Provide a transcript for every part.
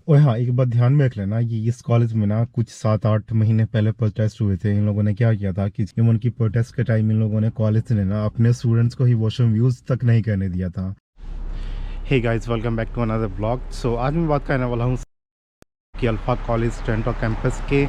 और हाँ, एक बात ध्यान में रख लेना, ये इस कॉलेज में ना कुछ 7-8 महीने पहले प्रोटेस्ट हुए थे। इन लोगों ने क्या किया था कि उनकी प्रोटेस्ट के टाइम इन लोगों ने कॉलेज ने ना अपने स्टूडेंट्स को ही वॉशरूम यूज तक नहीं करने दिया था। Hey guys, welcome back to another blog. So आज मैं बात करने वाला हूँ कि अल्फा कॉलेज टोरंटो कैंपस के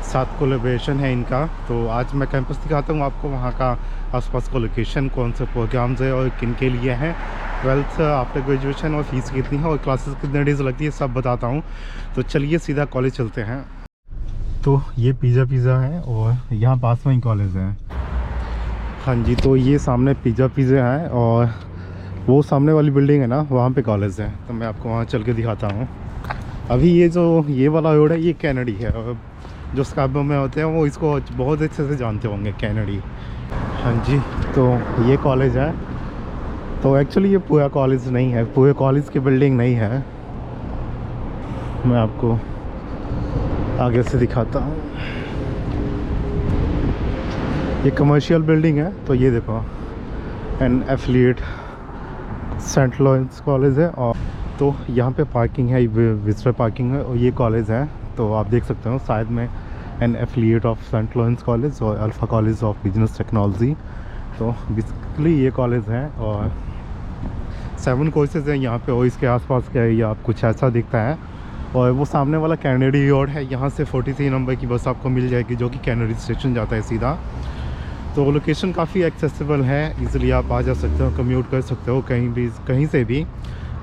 साथ कोलैबोरेशन है इनका। तो आज मैं कैंपस दिखाता हूँ आपको, वहाँ का आसपास का लोकेशन, कौन से प्रोग्राम्स है और किन के लिए हैं, 12th आफ्टर ग्रेजुएशन और फीस कितनी है और क्लासेस कितने डेज लगती है, सब बताता हूँ। तो चलिए सीधा कॉलेज चलते हैं। तो ये पिज़्ज़ा है और यहाँ पास में ही कॉलेज है। हाँ जी, तो ये सामने पिज़्ज़ा है और वो सामने वाली बिल्डिंग है ना, वहाँ पे कॉलेज है। तो मैं आपको वहाँ चल के दिखाता हूँ। अभी ये वाला रोड है, ये कैनेडी है। और जो स्कार्बो में होते हैं वो इसको बहुत अच्छे से जानते होंगे, कैनेडी। हाँ जी, तो ये कॉलेज है। तो एक्चुअली ये पूरा कॉलेज नहीं है, पूरे कॉलेज की बिल्डिंग नहीं है। मैं आपको आगे से दिखाता हूँ। ये कमर्शियल बिल्डिंग है। तो ये देखो, an affiliate saint Lawrence college है। और तो यहाँ पे पार्किंग है, विजिटर पार्किंग है और ये कॉलेज है। तो आप देख सकते हो शायद में an affiliate of saint Lawrence college और alpha college of business technology. तो बेसिकली ये कॉलेज है और 7 कोर्सेज हैं यहाँ पे। और इसके आसपास का एरिया आप कुछ ऐसा दिखता है। और वो सामने वाला कैनेडी रोड है, यहाँ से 43 नंबर की बस आपको मिल जाएगी जो कि कैनेडी स्टेशन जाता है सीधा। तो लोकेशन काफ़ी एक्सेसिबल है, इजीली आप आ जा सकते हो, कम्यूट कर सकते हो कहीं से भी।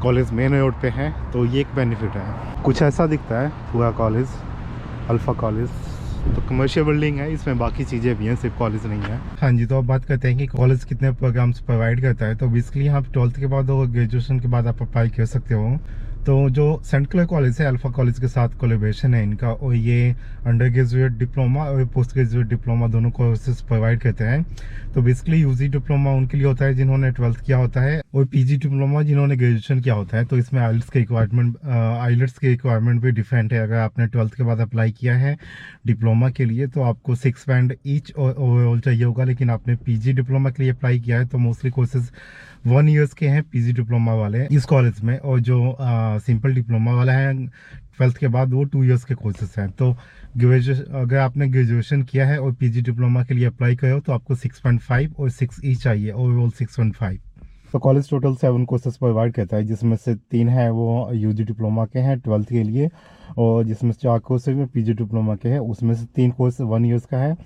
कॉलेज मेन रोड पे है, तो ये एक बेनिफिट है। कुछ ऐसा दिखता है पूरा कॉलेज, अल्फ़ा कॉलेज। तो कमर्शियल बिल्डिंग है, इसमें बाकी चीज़ें भी हैं, सिर्फ कॉलेज नहीं है। हाँ जी, तो अब बात करते हैं कि कॉलेज कितने प्रोग्राम्स प्रोवाइड करता है। तो बेसिकली आप 12th के बाद और ग्रेजुएशन के बाद आप अप्लाई कर सकते हो। तो जो सेंट क्लेयर कॉलेज है, अल्फ़ा कॉलेज के साथ कोलैबोरेशन है इनका। और ये अंडर ग्रेजुएट डिप्लोमा और पोस्ट ग्रेजुएट डिप्लोमा दोनों कोर्सेज प्रोवाइड करते हैं। तो बेसिकली यूजी डिप्लोमा उनके लिए होता है जिन्होंने 12th किया होता है, और पीजी डिप्लोमा जिन्होंने ग्रेजुएशन किया होता है। तो इसमें आइल्स के रिक्वायरमेंट भी डिफरेंट है। अगर आपने 12th के बाद अप्लाई किया है डिप्लोमा के लिए तो आपको 6 बैंड ईच ओवरऑल चाहिए होगा। लेकिन आपने पीजी डिप्लोमा के लिए अप्लाई किया है तो मोस्टली कोर्सेज 1 ईयर्स के हैं पीजी डिप्लोमा वाले इस कॉलेज में। और जो सिंपल डिप्लोमा वाला है 12th के बाद, वो 2 ईयर्स के कोर्सेज हैं। तो ग्रेजुएशन, अगर आपने ग्रेजुएशन किया है और पीजी डिप्लोमा के लिए अप्लाई करे हो तो आपको 6.5 और 6 ई चाहिए, ओवरऑल 6.5। तो कॉलेज टोटल 7 कोर्सेज प्रोवाइड करता है, जिसमें से 3 है वो यूजी डिप्लोमा के हैं 12th के लिए, और जिसमें से 4 कोर्सेज में पीजी डिप्लोमा के हैं। उसमें से 3 कोर्स 1 ईयर्स का है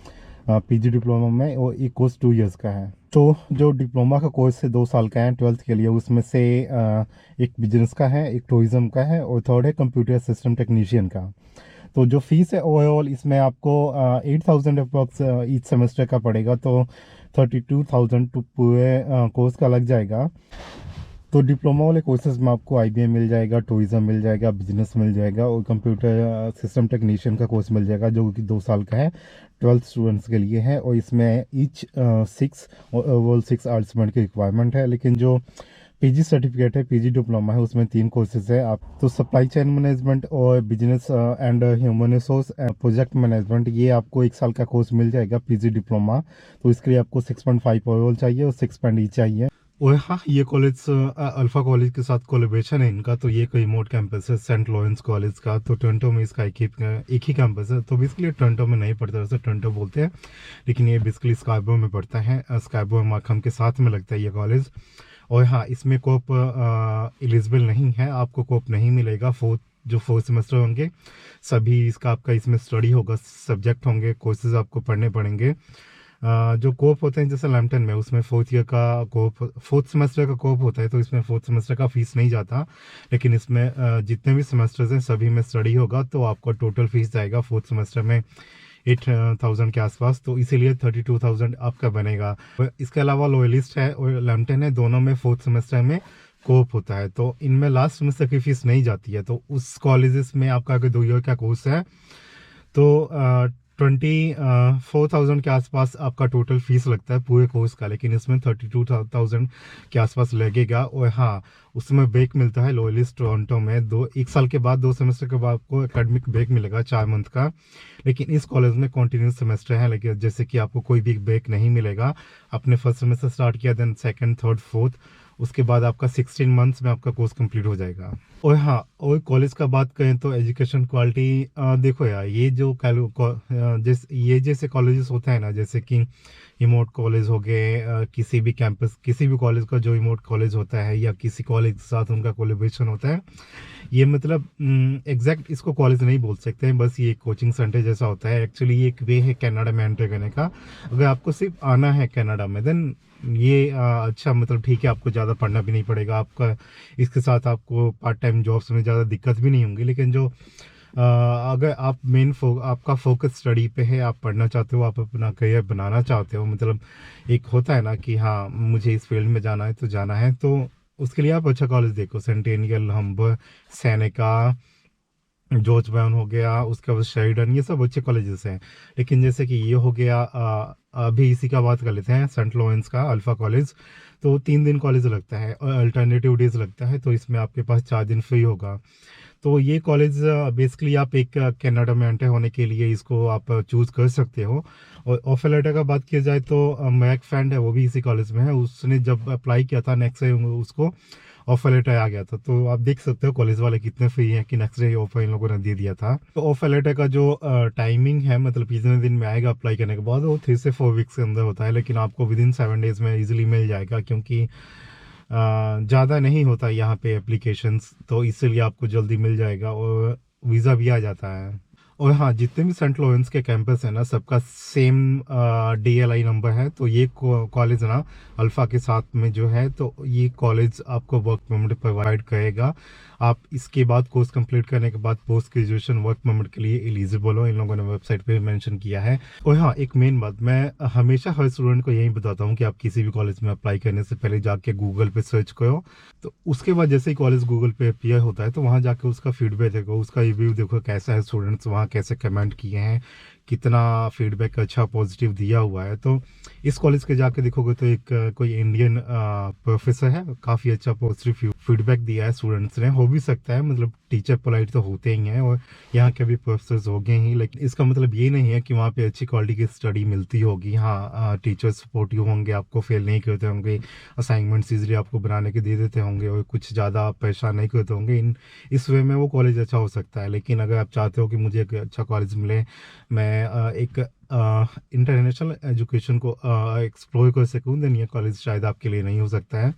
पीजी डिप्लोमा में, और एक कोर्स 2 ईयर्स का है। तो जो डिप्लोमा का कोर्स है 2 साल का है 12th के लिए, उसमें से एक बिजनेस का है, एक टूरिज्म का है, और थर्ड है कंप्यूटर सिस्टम टेक्नीशियन का। तो जो फीस है ओवरऑल इसमें आपको 8,000 अप्रॉक्स ईच सेमेस्टर का पड़ेगा। तो 32,000 टू पूरे कोर्स का लग जाएगा। तो डिप्लोमा वाले कोर्सेज में आपको आईबीएम मिल जाएगा, टूरिज्म मिल जाएगा, बिजनेस मिल जाएगा, और कंप्यूटर सिस्टम टेक्नीशियन का कोर्स मिल जाएगा जो कि 2 साल का है, 12th स्टूडेंट्स के लिए है। और इसमें ईच 6 और ओवरऑल 6 आर्ट्स की रिक्वायरमेंट है। लेकिन जो पीजी सर्टिफिकेट है, पीजी डिप्लोमा है, उसमें 3 कोर्सेज है। आप तो सप्लाई चेन मैनेजमेंट और business and human resource project management, ये आपको 1 साल का कोर्स मिल जाएगा पीजी डिप्लोमा। तो इसके लिए आपको 6.5 ओवरऑल चाहिए और 6 पॉइंट ई चाहिए। और हाँ, ये कॉलेज अल्फा कॉलेज के साथ कोलैबोरेशन है इनका। तो ये एक रिमोट कैंपस है सेंट लॉरेंस कॉलेज का। तो टोरंटो में इसका एक ही कैंपस है। तो बेसिकली टोरंटो में नहीं पड़ता, वैसे टोरंटो बोलते हैं, लेकिन ये बेसिकली स्कार्बो में पड़ता है। स्कार्बो और मार्खम के साथ में लगता है ये कॉलेज। और हाँ, इसमें कोप एलिजिबल नहीं है, आपको कोप नहीं मिलेगा। जो 4 सेमेस्टर होंगे सभी इसका आपका इसमें स्टडी होगा, सब्जेक्ट होंगे, कोर्सेज आपको पढ़ने पड़ेंगे। जो कोप होते हैं जैसे लैम्पटन में, उसमें 4th सेमेस्टर का कोप होता है। तो इसमें 4th सेमेस्टर का फीस नहीं जाता। लेकिन इसमें जितने भी सेमेस्टर्स हैं सभी में स्टडी होगा। तो आपका टोटल फीस जाएगा 4th सेमेस्टर में 8,000 के आसपास। तो इसीलिए 32,000 आपका बनेगा। इसके अलावा लोयलिस्ट है और लैम्पटन है, दोनों में 4th सेमेस्टर में कोप होता है। तो इनमें लास्ट सेमेस्टर की फीस नहीं जाती है। तो उस कॉलेजेस में आपका अगर 2 ईयर का कोर्स है तो 24,000 के आसपास आपका टोटल फीस लगता है पूरे कोर्स का। लेकिन इसमें 32,000 के आसपास लगेगा। और हाँ, उसमें ब्रेक मिलता है लोयलिस्ट टोरंटो में 1 साल के बाद 2 सेमेस्टर के बाद आपको एकेडमिक ब्रेक मिलेगा 4 मंथ का। लेकिन इस कॉलेज में कॉन्टिन्यूस सेमेस्टर है, लेकिन जैसे कि आपको कोई भी ब्रेक नहीं मिलेगा। आपने फर्स्ट सेमेस्टर स्टार्ट किया, देन सेकेंड, थर्ड, फोर्थ, उसके बाद आपका 16 मंथ्स में आपका कोर्स कंप्लीट हो जाएगा। और हाँ, और कॉलेज का बात करें तो एजुकेशन क्वालिटी देखो यार, ये जो ये जैसे कॉलेजेस होता है ना, जैसे कि रिमोट कॉलेज हो गए, किसी भी कैंपस, किसी भी कॉलेज का जो रिमोट कॉलेज होता है या किसी कॉलेज के साथ उनका कोलेब्रेशन होता है, ये मतलब एग्जैक्ट इसको कॉलेज नहीं बोल सकते हैं, बस ये एक कोचिंग सेंटर जैसा होता है। एक्चुअली ये एक वे है कनाडा में एंटर करने का। अगर आपको सिर्फ आना है कनाडा में, देन ये अच्छा, मतलब ठीक है, आपको ज़्यादा पढ़ना भी नहीं पड़ेगा आपका। इसके साथ आपको पार्ट टाइम जॉब्स में ज़्यादा दिक्कत भी नहीं होंगी। लेकिन जो अगर आप आपका फोकस स्टडी पे है, आप पढ़ना चाहते हो, आप अपना करियर बनाना चाहते हो, मतलब एक होता है ना कि हाँ मुझे इस फील्ड में जाना है तो जाना है, तो उसके लिए आप अच्छा कॉलेज देखो। सेंटेनियल, हम्बर, सैनिका, जॉर्ज ब्राउन हो गया, उसके बाद शेरिडन, ये सब अच्छे कॉलेजेस हैं। लेकिन जैसे कि ये हो गया, अभी इसी का बात कर लेते हैं, सेंट लॉरेंस का अल्फ़ा कॉलेज। तो 3 दिन कॉलेज लगता है और अल्टरनेटिव डेज लगता है, तो इसमें आपके पास 4 दिन फ्री होगा। तो ये कॉलेज बेसिकली आप एक कनाडा में एंटर होने के लिए इसको आप चूज़ कर सकते हो। और ऑफर लेटर का बात किया जाए तो मेरा एक फ्रेंड है, वो भी इसी कॉलेज में है। उसने जब अप्लाई किया था, नेक्स्ट डे उसको ऑफर लेटर आ गया था। तो आप देख सकते हो कॉलेज वाले कितने फ्री हैं कि नेक्स्ट डे ऑफर इन लोगों ने दे दिया था। तो ऑफर लेटर का जो टाइमिंग है, मतलब कितने दिन में आएगा अप्लाई करने के बाद, वो 3 से 4 वीक्स के अंदर होता है। लेकिन आपको विद इन 7 डेज में इजीली मिल जाएगा, क्योंकि ज़्यादा नहीं होता यहाँ पे एप्लीकेशंस, तो इसलिए आपको जल्दी मिल जाएगा और वीज़ा भी आ जाता है। और हाँ, जितने भी सेंट लॉरेंस के कैंपस है ना, सबका सेम DLI नंबर है। तो ये कॉलेज ना अल्फ़ा के साथ में जो है, तो ये कॉलेज आपको वर्क परमिट प्रोवाइड करेगा। आप इसके बाद कोर्स कंप्लीट करने के बाद पोस्ट ग्रेजुएशन वर्क परमिट के लिए एलिजिबल हो, इन लोगों ने वेबसाइट पे मेंशन किया है। और हाँ, एक मेन बात मैं हमेशा हर स्टूडेंट को यही बताता हूँ कि आप किसी भी कॉलेज में अप्लाई करने से पहले जाके गूगल पे सर्च करो। तो उसके बाद जैसे ही कॉलेज गूगल पे अपीयर होता है, तो वहाँ जाके उसका फीडबैक देखो, उसका रिव्यू देखो, कैसा है, स्टूडेंट्स वहाँ कैसे कमेंट किए हैं, कितना फीडबैक अच्छा पॉजिटिव दिया हुआ है। तो इस कॉलेज के जाके देखोगे तो एक कोई इंडियन प्रोफेसर है, काफ़ी अच्छा पॉजिटिव फीडबैक दिया है स्टूडेंट्स ने। हो भी सकता है, मतलब टीचर पोलाइट तो होते ही हैं और यहाँ के भी प्रोफेसर हो गए ही, लेकिन इसका मतलब ये नहीं है कि वहाँ पे अच्छी क्वालिटी की स्टडी मिलती होगी। हाँ, टीचर्स सपोर्टिव होंगे, आपको फेल नहीं करते होंगे, असाइनमेंट्स ईजिली आपको बनाने के दे देते होंगे और कुछ ज़्यादा परेशान नहीं करते होंगे। इस वे में वो कॉलेज अच्छा हो सकता है। लेकिन अगर आप चाहते हो कि मुझे एक अच्छा कॉलेज मिले, मैं एक इंटरनेशनल एजुकेशन को एक्सप्लोर कर सकूँ, देन ये कॉलेज शायद आपके लिए नहीं हो सकता है।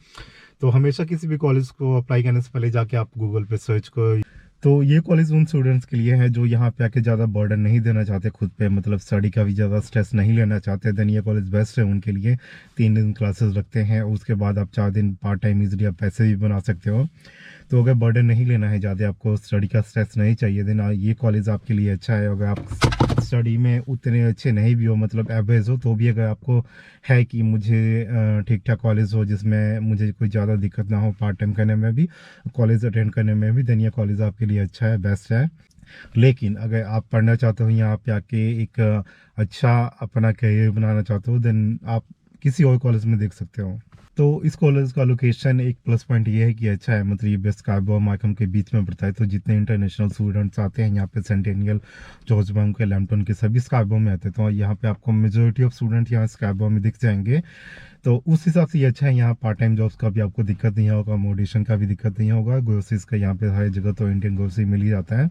तो हमेशा किसी भी कॉलेज को अप्लाई करने से पहले जाके आप गूगल पे सर्च करो। तो ये कॉलेज उन स्टूडेंट्स के लिए है जो यहाँ पे आके ज़्यादा बर्डन नहीं देना चाहते खुद पे, मतलब स्टडी का भी ज़्यादा स्ट्रेस नहीं लेना चाहते, देन ये कॉलेज बेस्ट है उनके लिए। 3 दिन क्लासेस रखते हैं, उसके बाद आप 4 दिन पार्ट टाइम इजीली आप पैसे भी बना सकते हो। तो अगर बर्डन नहीं लेना है ज़्यादा, आपको स्टडी का स्ट्रेस नहीं चाहिए, देन ये कॉलेज आपके लिए अच्छा है। अगर आप स्टडी में उतने अच्छे नहीं भी हो, मतलब एवरेज हो, तो भी अगर आपको है कि मुझे ठीक ठाक कॉलेज हो जिसमें मुझे कोई ज़्यादा दिक्कत ना हो पार्ट टाइम करने में भी, कॉलेज अटेंड करने में भी, देन ये कॉलेज आपके लिए अच्छा है, बेस्ट है। लेकिन अगर आप पढ़ना चाहते हो यहाँ पे आके एक अच्छा अपना करियर बनाना चाहते हो, देन आप किसी और कॉलेज में देख सकते हो। तो इस कॉलेज का लोकेशन एक प्लस पॉइंट ये है कि अच्छा है, मतलब ये वेस्ट स्कार्बो और मार्कम के बीच में पड़ता है। तो जितने इंटरनेशनल स्टूडेंट्स आते हैं यहाँ पे, सेंटेनियल, जॉर्ज ब्राउन के, लैम्पटन के, सभी स्कार्बो में आते हैं। तो यहाँ पे आपको मेजोरिटी ऑफ स्टूडेंट यहाँ स्कार्बो में दिख जाएंगे। तो उस हिसाब से ये अच्छा है। यहाँ पार्ट टाइम जॉब्स का भी आपको दिक्कत नहीं होगा, अकोमोडेशन का भी दिक्कत नहीं होगा, ग्रोसरीज का यहाँ पे हर जगह तो इंडियन ग्रोसरी मिल ही जाता है।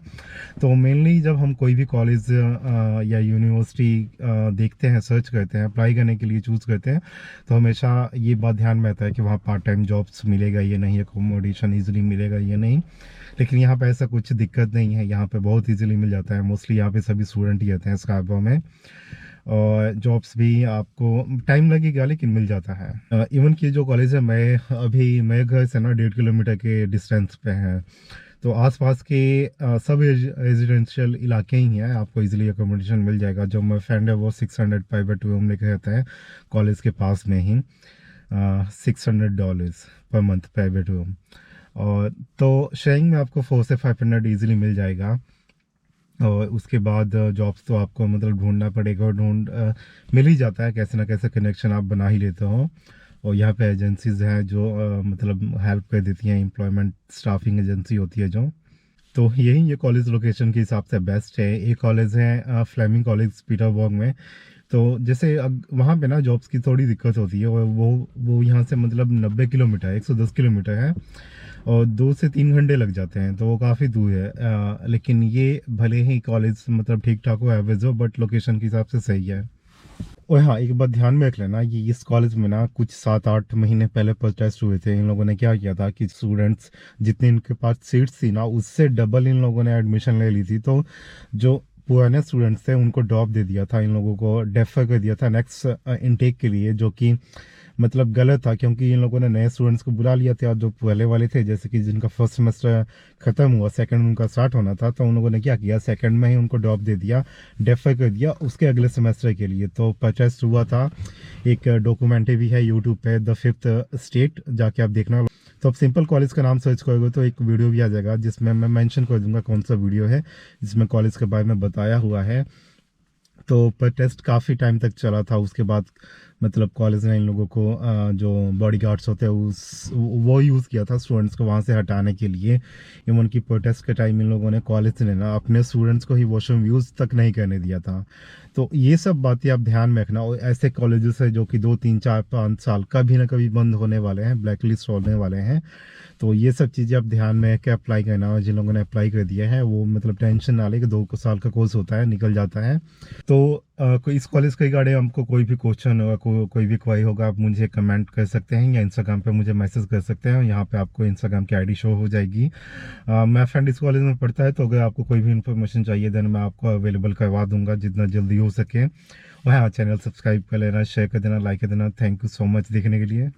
तो मेनली जब हम कोई भी कॉलेज या यूनिवर्सिटी देखते हैं, सर्च करते हैं, अप्लाई करने के लिए चूज़ करते हैं, तो हमेशा ये बात ध्यान में आता है कि वहाँ पार्ट टाइम जॉब्स मिलेगा ये नहीं, अकोमोडेशन ईजिली मिलेगा ये नहीं। लेकिन यहाँ पे ऐसा कुछ दिक्कत नहीं है, यहाँ पे बहुत ईजिली मिल जाता है। मोस्टली यहाँ पे सभी स्टूडेंट ही रहते हैं स्कार्बो में, और जॉब्स भी आपको टाइम लगेगा लेकिन मिल जाता है। इवन कि जो कॉलेज है, मेरे घर से ना 1.5 किलोमीटर के डिस्टेंस पे है। तो आसपास के सब रेजिडेंशियल इलाके ही हैं, आपको इजीली अकोमोडेशन मिल जाएगा। जो मेरा फ्रेंड है वो 600 प्राइवेट रूम लेके रहता है कॉलेज के पास में ही, $600 पर मंथ प्राइवेट रूम। और तो शेयरिंग में आपको 400 से 500 ईजिली मिल जाएगा। और उसके बाद जॉब्स तो आपको मतलब ढूंढना पड़ेगा, और मिल ही जाता है, कैसे ना कैसे कनेक्शन आप बना ही लेते हो। और यहाँ पे एजेंसीज हैं जो मतलब हेल्प कर देती हैं, एम्प्लॉयमेंट स्टाफिंग एजेंसी होती है जो। तो यही ये कॉलेज लोकेशन के हिसाब से बेस्ट है। एक कॉलेज है फ्लेमिंग कॉलेज पीटरबर्ग में। तो जैसे वहाँ पे ना जॉब्स की थोड़ी दिक्कत होती है, और वो यहाँ से मतलब 90 किलोमीटर, 110 किलोमीटर है। और 2 से 3 घंटे लग जाते हैं, तो वो काफ़ी दूर है। लेकिन ये भले ही कॉलेज मतलब ठीक ठाक हो, एवरेज हो, बट लोकेशन के हिसाब से सही है। और हाँ, एक बात ध्यान में रख लेना, ये इस कॉलेज में ना कुछ 7-8 महीने पहले प्रोटेस्ट हुए थे। इन लोगों ने क्या किया था कि स्टूडेंट्स जितने इनके पास सीट्स थी ना, उससे डबल इन लोगों ने एडमिशन ले ली थी। तो जो पुराने स्टूडेंट्स थे उनको ड्रॉप दे दिया था, इन लोगों को डेफर कर दिया था नेक्स्ट इनटेक के लिए, जो कि मतलब गलत था, क्योंकि इन लोगों ने नए स्टूडेंट्स को बुला लिया था। और जो पहले वाले थे, जैसे कि जिनका फर्स्ट सेमेस्टर खत्म हुआ, सेकंड उनका स्टार्ट होना था, तो उन लोगों ने क्या किया, सेकंड में ही उनको ड्रॉप दे दिया, डेफर कर दिया उसके अगले सेमेस्टर के लिए। तो प्रोटेस्ट हुआ था, एक डॉक्यूमेंट्री भी है यूट्यूब पे, द फिफ्थ स्टेट, जाके आप देखना। तो आप सिंपल कॉलेज का नाम सर्च करोगे तो एक वीडियो भी आ जाएगा, जिसमें मैं मेंशन कर दूंगा कौन सा वीडियो है, जिसमें कॉलेज के बारे में बताया हुआ है। तो प्रोटेस्ट काफ़ी टाइम तक चला था। उसके बाद मतलब कॉलेज ने इन लोगों को जो बॉडी गार्ड्स होते हैं वो यूज़ किया था स्टूडेंट्स को वहाँ से हटाने के लिए। इवन की प्रोटेस्ट के टाइम इन लोगों ने, कॉलेज ने ना, अपने स्टूडेंट्स को ही वॉशरूम यूज़ तक नहीं करने दिया था। तो ये सब बातें आप ध्यान में रखना। और ऐसे कॉलेजेस है जो कि 2, 3, 4, 5 साल कभी ना कभी बंद होने वाले हैं, ब्लैक लिस्ट होने वाले हैं। तो ये सब चीज़ें आप ध्यान में के अप्लाई करना। और जिन लोगों ने अप्लाई कर दिया है वो मतलब टेंशन ना ले कि 2 साल का कोर्स होता है, निकल जाता है। तो कोई इस कॉलेज के रिगार्डिंग हमको कोई भी क्वेश्चन होगा, कोई भी क्वारी होगा, आप मुझे कमेंट कर सकते हैं या इंस्टाग्राम पे मुझे मैसेज कर सकते हैं। यहाँ पे आपको इंस्टाग्राम की आईडी शो हो जाएगी। मेरा फ्रेंड इस कॉलेज में पढ़ता है, तो अगर आपको कोई भी इन्फॉर्मेशन चाहिए देन मैं आपको अवेलेबल करवा दूंगा जितना जल्दी हो सके। और हाँ, चैनल सब्सक्राइब कर लेना, शेयर कर देना, लाइक कर देना। थैंक यू सो मच देखने के लिए।